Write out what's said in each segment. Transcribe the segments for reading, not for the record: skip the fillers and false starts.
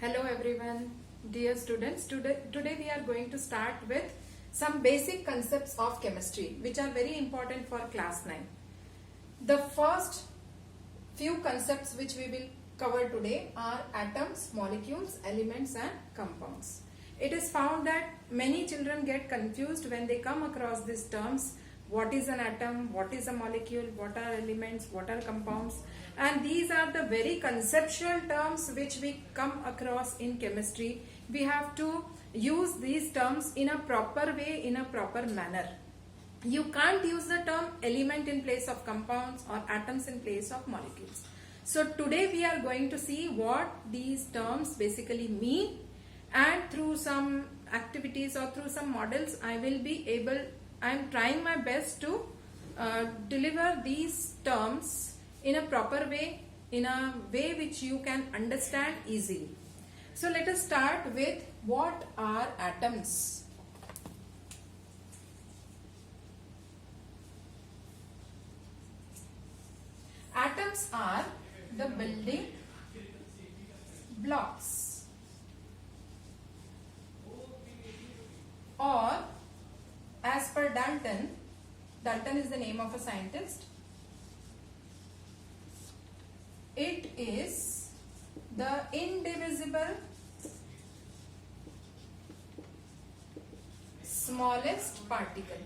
Hello everyone, dear students. Today we are going to start with some basic concepts of chemistry which are very important for class 9. The first few concepts which we will cover today are atoms, molecules, elements and compounds. It is found that many children get confused when they come across these terms. What is an atom, what is a molecule, what are elements, what are compounds, and these are the very conceptual terms which we come across in chemistry. We have to use these terms in a proper way, in a proper manner. You can't use the term element in place of compounds or atoms in place of molecules. So today we are going to see what these terms basically mean, and through some activities or through some models I am trying my best to deliver these terms in a proper way, in a way which you can understand easily. So let us start with what are atoms. Atoms are the building blocks, or as per Dalton is the name of a scientist, it is the indivisible smallest particle.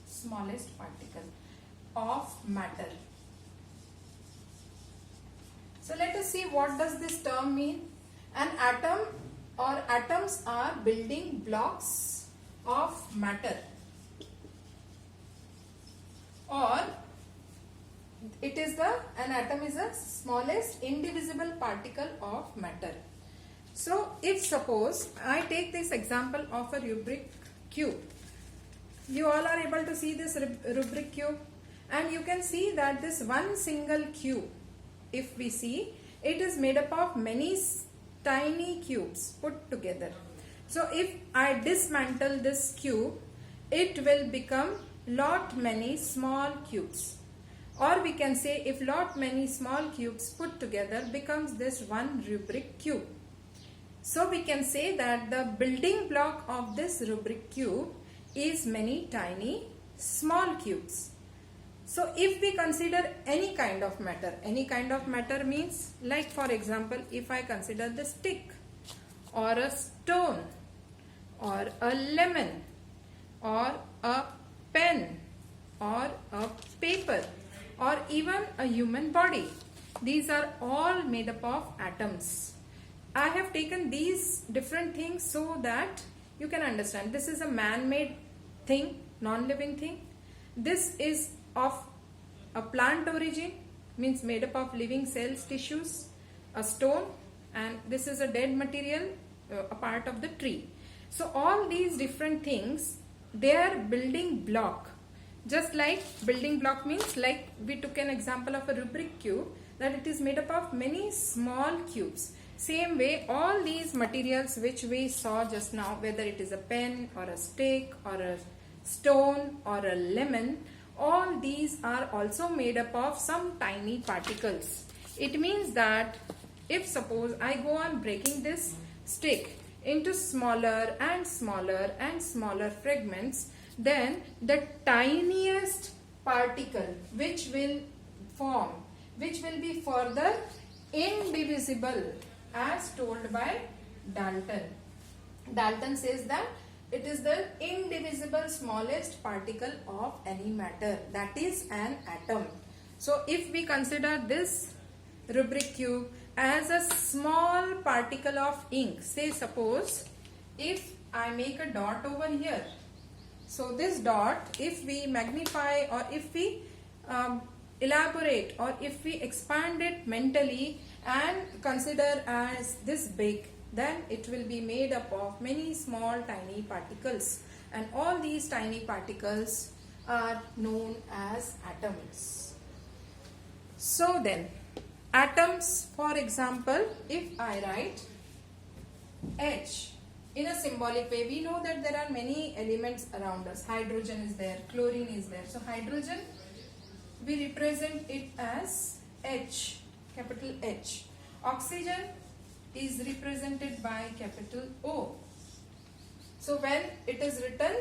Smallest particle of matter. So let us see what does this term mean. An atom or atoms are building blocks of matter, or an atom is the smallest indivisible particle of matter. So if suppose I take this example of a rubric cube, you all are able to see this rubric cube, and you can see that this one single cube, if we see, it is made up of many tiny cubes put together. So if I dismantle this cube, it will become lot many small cubes, or we can say if lot many small cubes put together becomes this one rubric cube. So we can say that the building block of this rubric cube is many tiny small cubes. So if we consider any kind of matter means, like for example, if I consider the stick or a stone or a lemon or a pen or a paper or even a human body, these are all made up of atoms. I have taken these different things so that you can understand. This is a man-made thing, non-living thing. This is of a plant origin, means made up of living cells, tissues, a stone, and this is a dead material, a part of the tree. So all these different things, they are building block. Just like building block means, like we took an example of a rubric cube, that it is made up of many small cubes. Same way, all these materials which we saw just now, whether it is a pen or a stick or a stone or a lemon, all these are also made up of some tiny particles. It means that if suppose I go on breaking this stick into smaller and smaller and smaller fragments, then the tiniest particle which will form, which will be further indivisible, as told by Dalton. Dalton says that it is the indivisible smallest particle of any matter, that is an atom. So if we consider this rubric cube as a small particle of ink, say suppose if I make a dot over here, so this dot, if we magnify or if we elaborate or if we expand it mentally and consider as this big, then it will be made up of many small tiny particles, and all these tiny particles are known as atoms. So then, atoms, for example, if I write H in a symbolic way, we know that there are many elements around us. Hydrogen is there, chlorine is there. So hydrogen we represent it as H, capital H. Oxygen is represented by capital O. So when it is written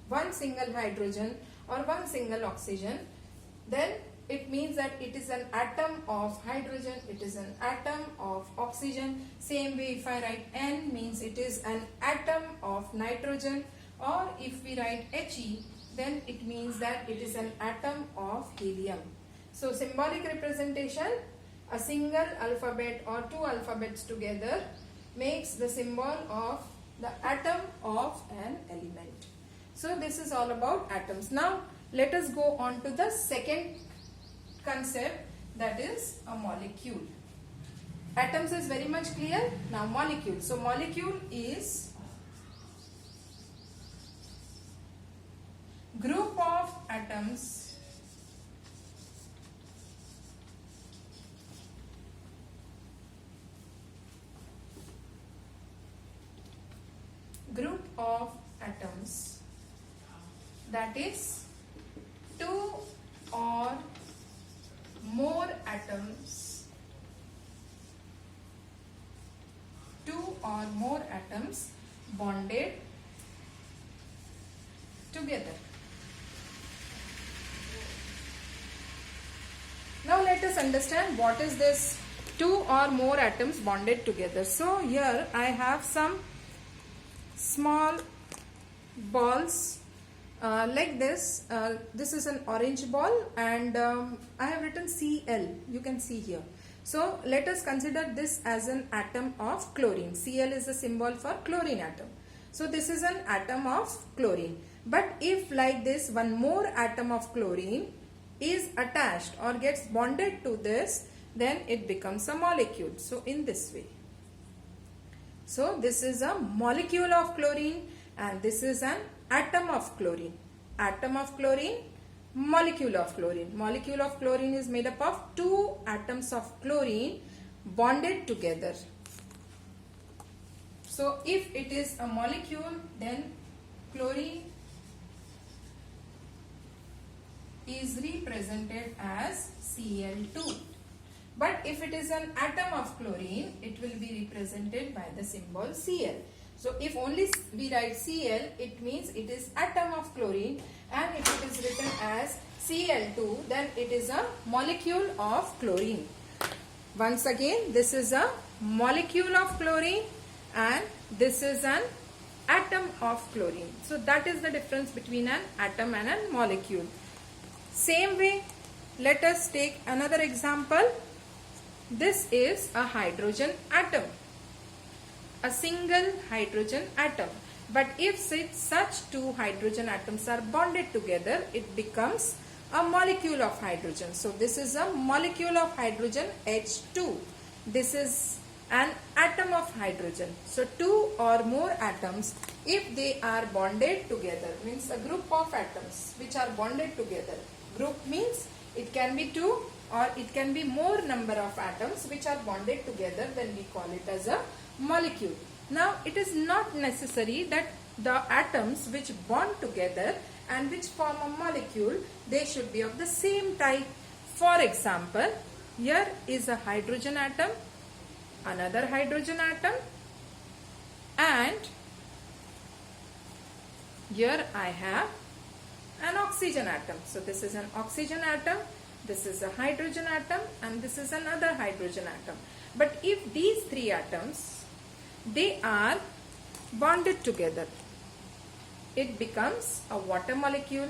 one single hydrogen or one single oxygen, then it means that it is an atom of hydrogen, it is an atom of oxygen. Same way, if I write N, means it is an atom of nitrogen, or if we write He, then it means that it is an atom of helium. So symbolic representation, a single alphabet or two alphabets together makes the symbol of the atom of an element. So this is all about atoms. Now let us go on to the second concept, that is a molecule. Atoms is very much clear. Now molecule. So molecule is group of atoms that is two or more atoms bonded together. Now let us understand what is this two or more atoms bonded together. So here I have some small balls like this. This is an orange ball, and I have written Cl, you can see here. So let us consider this as an atom of chlorine. Cl is the symbol for chlorine atom. So this is an atom of chlorine. But if like this one more atom of chlorine is attached or gets bonded to this, then it becomes a molecule. So in this way. So this is a molecule of chlorine and this is an atom of chlorine. Atom of chlorine, molecule of chlorine. Molecule of chlorine is made up of two atoms of chlorine bonded together. So if it is a molecule, then chlorine is represented as Cl2. But if it is an atom of chlorine, it will be represented by the symbol Cl. So if only we write Cl, it means it is atom of chlorine, and if it is written as Cl2, then it is a molecule of chlorine. Once again, this is a molecule of chlorine and this is an atom of chlorine. So that is the difference between an atom and a molecule. Same way, let us take another example. This is a hydrogen atom, a single hydrogen atom. But if such two hydrogen atoms are bonded together, it becomes a molecule of hydrogen. So this is a molecule of hydrogen, H2. This is an atom of hydrogen. So two or more atoms, if they are bonded together, means a group of atoms which are bonded together. Group means it can be two or it can be more number of atoms which are bonded together, then we call it as a molecule. Now it is not necessary that the atoms which bond together and which form a molecule, they should be of the same type. For example, here is a hydrogen atom, another hydrogen atom, and here I have an oxygen atom. So this is an oxygen atom, this is a hydrogen atom, and this is another hydrogen atom. But if these three atoms, they are bonded together, it becomes a water molecule.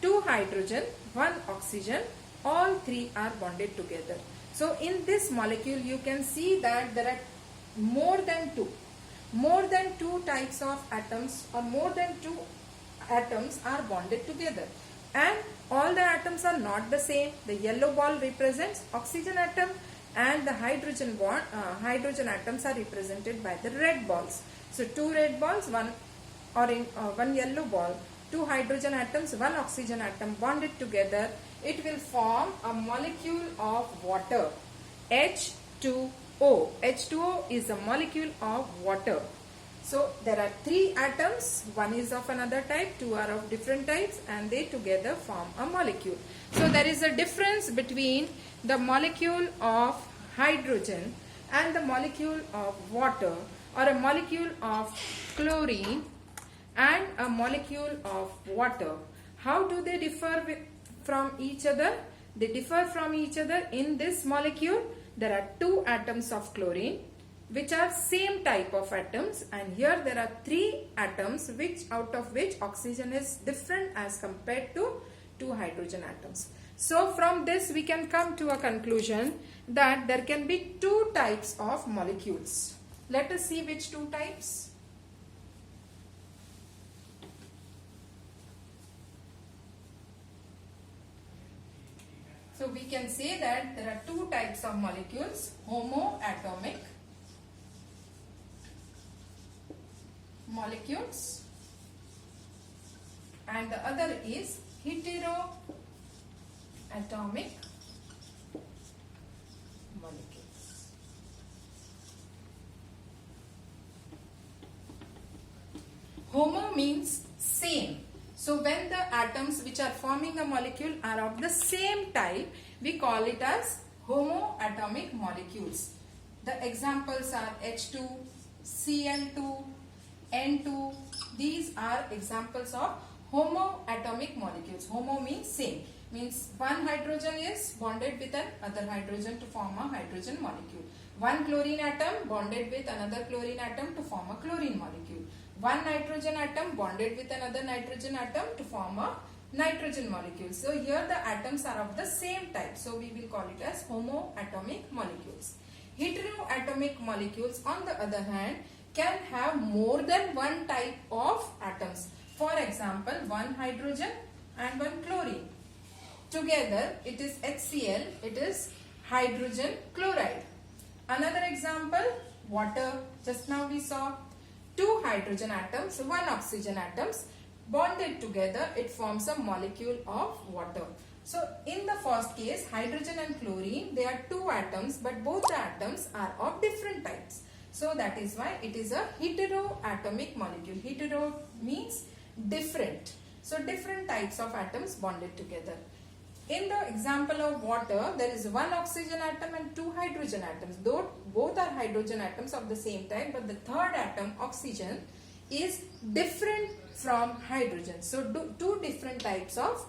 Two hydrogen, one oxygen, all three are bonded together. So in this molecule you can see that there are more than two types of atoms, or more than two atoms are bonded together, and all the atoms are not the same. The yellow ball represents oxygen atom and the hydrogen atoms are represented by the red balls. So two red balls, one yellow ball, two hydrogen atoms, one oxygen atom bonded together, it will form a molecule of water, H2O. H2O is a molecule of water. So there are 3 atoms, one is of another type, 2 are of different types, and they together form a molecule. So there is a difference between the molecule of hydrogen and the molecule of water, or a molecule of chlorine and a molecule of water. How do they differ from each other? They differ from each other in this molecule. There are 2 atoms of chlorine which are same type of atoms, and here there are 3 atoms out of which oxygen is different as compared to 2 hydrogen atoms. So from this we can come to a conclusion that there can be 2 types of molecules. Let us see which 2 types. So we can say that there are 2 types of molecules: homoatomic molecules and the other is heteroatomic molecules. Homo means same. So when the atoms which are forming a molecule are of the same type, we call it as homoatomic molecules. The examples are H2, Cl2, N2. These are examples of homoatomic molecules. Homo means same. Means one hydrogen is bonded with another hydrogen to form a hydrogen molecule. One chlorine atom bonded with another chlorine atom to form a chlorine molecule. One nitrogen atom bonded with another nitrogen atom to form a nitrogen molecule. So here the atoms are of the same type. So we will call it as homoatomic molecules. Heteroatomic molecules, on the other hand, can have more than one type of atoms. For example, one hydrogen and one chlorine. Together it is HCl, it is hydrogen chloride. Another example, water. Just now we saw 2 hydrogen atoms, 1 oxygen atoms bonded together, it forms a molecule of water. So in the first case, hydrogen and chlorine, they are 2 atoms, but both the atoms are of different types. So that is why it is a heteroatomic molecule. Hetero means different. So different types of atoms bonded together. In the example of water, there is 1 oxygen atom and 2 hydrogen atoms. Though both are hydrogen atoms of the same type, but the third atom, oxygen, is different from hydrogen. So 2 different types of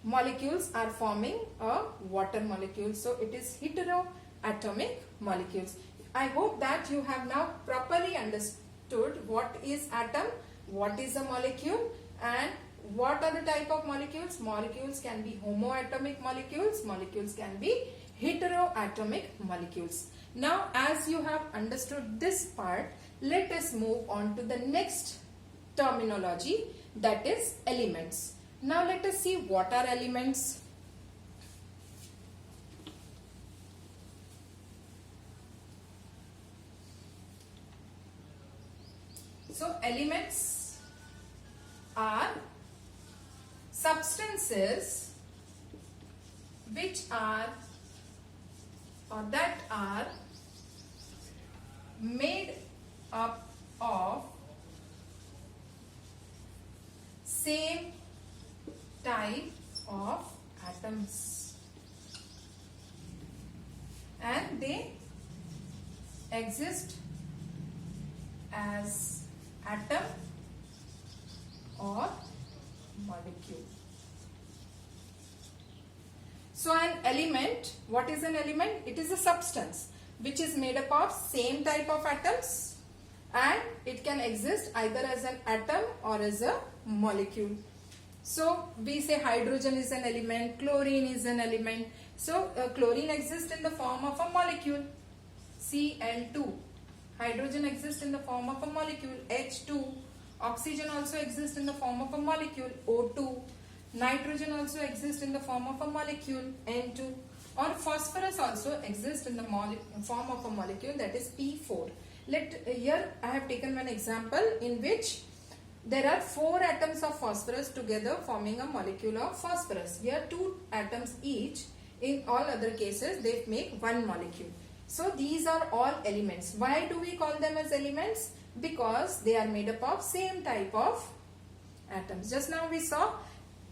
molecules are forming a water molecule. So it is heteroatomic molecules. I hope that you have now properly understood what is atom, what is a molecule, and what are the type of molecules. Molecules can be homoatomic molecules, molecules can be heteroatomic molecules. Now as you have understood this part, let us move on to the next terminology, that is elements. Now let us see what are elements. So elements are substances which are or that are made up of same type of atoms, and they exist as atom or molecule. So an element, what is an element? It is a substance which is made up of same type of atoms, and it can exist either as an atom or as a molecule. So we say hydrogen is an element, chlorine is an element. So chlorine exists in the form of a molecule, Cl2. Hydrogen exists in the form of a molecule, H2. Oxygen also exists in the form of a molecule, O2. Nitrogen also exists in the form of a molecule, N2. Or phosphorus also exists in the form of a molecule, that is P4. Here I have taken one example in which there are 4 atoms of phosphorus together forming a molecule of phosphorus. Here 2 atoms each. In all other cases they make one molecule. So these are all elements. Why do we call them as elements? because they are made up of same type of atoms. Just now we saw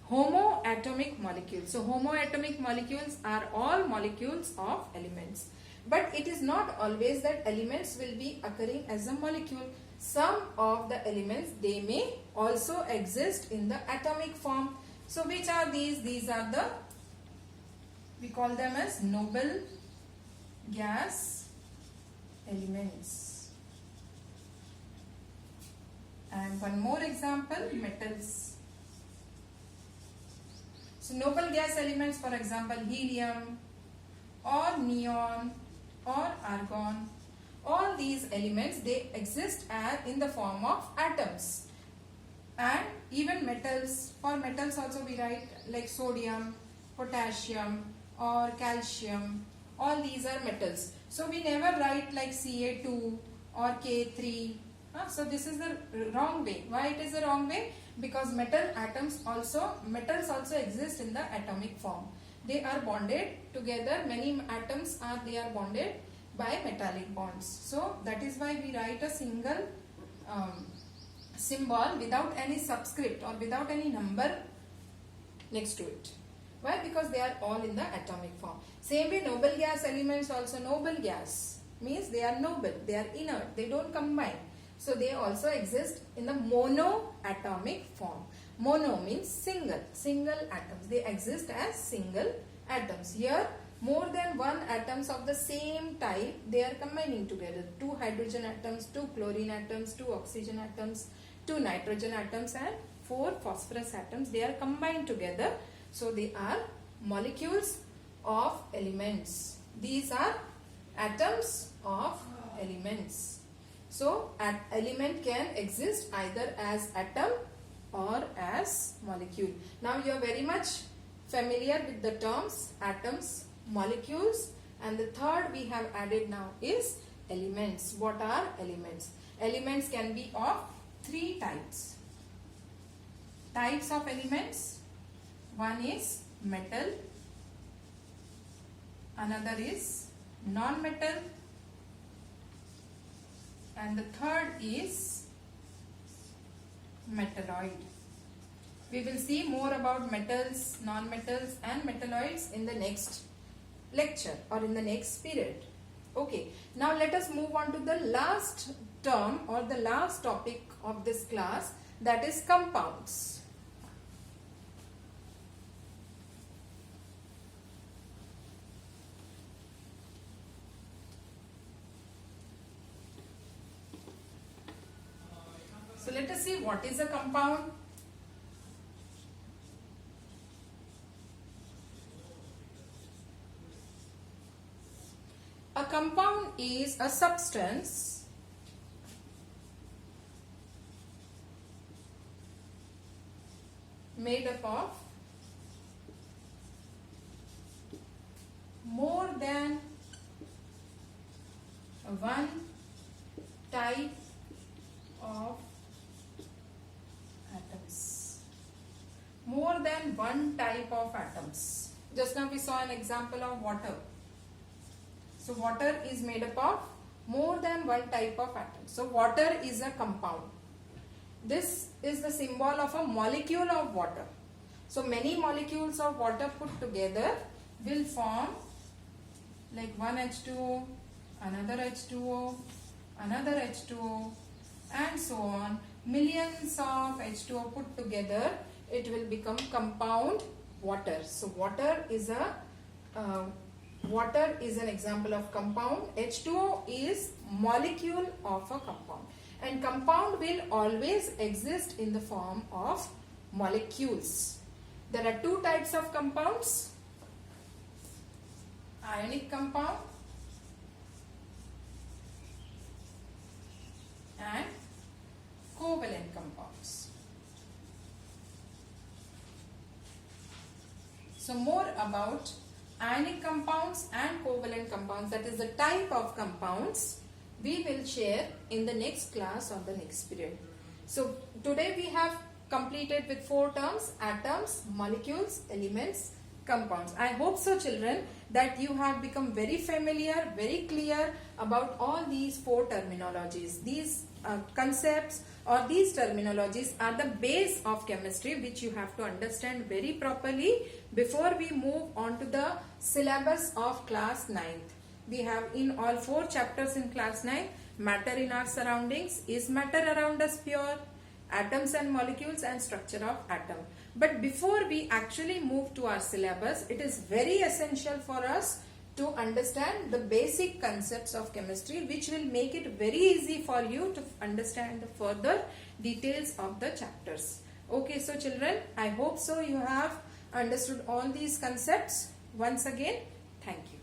homoatomic molecules. So homoatomic molecules are all molecules of elements. But it is not always that elements will be occurring as a molecule. Some of the elements, they may also exist in the atomic form. So which are these? These are the, we call them as noble gas elements. And one more example, metals. So noble gas elements, for example, helium or neon or argon, all these elements, they exist in the form of atoms. And even metals, for metals also we write like sodium, potassium or calcium, all these are metals. So we never write like Ca2 or K3. So this is the wrong way. Why it is the wrong way? Because metals also exist in the atomic form. They are bonded together. Many atoms they are bonded by metallic bonds. So that is why we write a single symbol without any subscript or without any number next to it. Why? Because they are all in the atomic form. Same way noble gas elements also, noble gas means they are noble, they are inert, they don't combine. So they also exist in the monoatomic form. Mono means single atoms. They exist as single atoms. Here more than one atoms of the same type, they are combining together. 2 hydrogen atoms, 2 chlorine atoms, 2 oxygen atoms, 2 nitrogen atoms and 4 phosphorus atoms. They are combined together. So they are molecules of elements. These are atoms of elements. So an element can exist either as atom or as molecule. Now you are very much familiar with the terms atoms, molecules, and the third we have added now is elements. What are elements? Elements can be of 3 types. Types of elements. One is metal, another is non-metal, and the third is metalloid. We will see more about metals, non-metals and metalloids in the next lecture or in the next period. Okay, now let us move on to the last term or the last topic of this class, that is compounds. So let us see what is a compound. A compound is a substance made up of more than one type of atoms. More than one type of atoms. Just now we saw an example of water. So water is made up of more than one type of atoms. So water is a compound. This is the symbol of a molecule of water. So many molecules of water put together will form like one H2O, another H2O, another H2O, and so on. Millions of H2O put together, it will become compound water. So water is an example of compound. H2O is molecule of a compound. And compound will always exist in the form of molecules. There are 2 types of compounds. Ionic compound and covalent compounds. So more about ionic compounds and covalent compounds, that is the type of compounds, we will share in the next class or the next period. So today we have completed with 4 terms: atoms, molecules, elements compounds. I hope so, children, that you have become very familiar, very clear about all these four terminologies. These concepts or these terminologies are the base of chemistry, which you have to understand very properly before we move on to the syllabus of class 9th. We have in all four chapters in class 9, matter in our surroundings, is matter around us pure, atoms and molecules, and structure of atom. But before we actually move to our syllabus, it is very essential for us to understand the basic concepts of chemistry, which will make it very easy for you to understand the further details of the chapters. Okay, so children, I hope so you have understood all these concepts. Once again, thank you.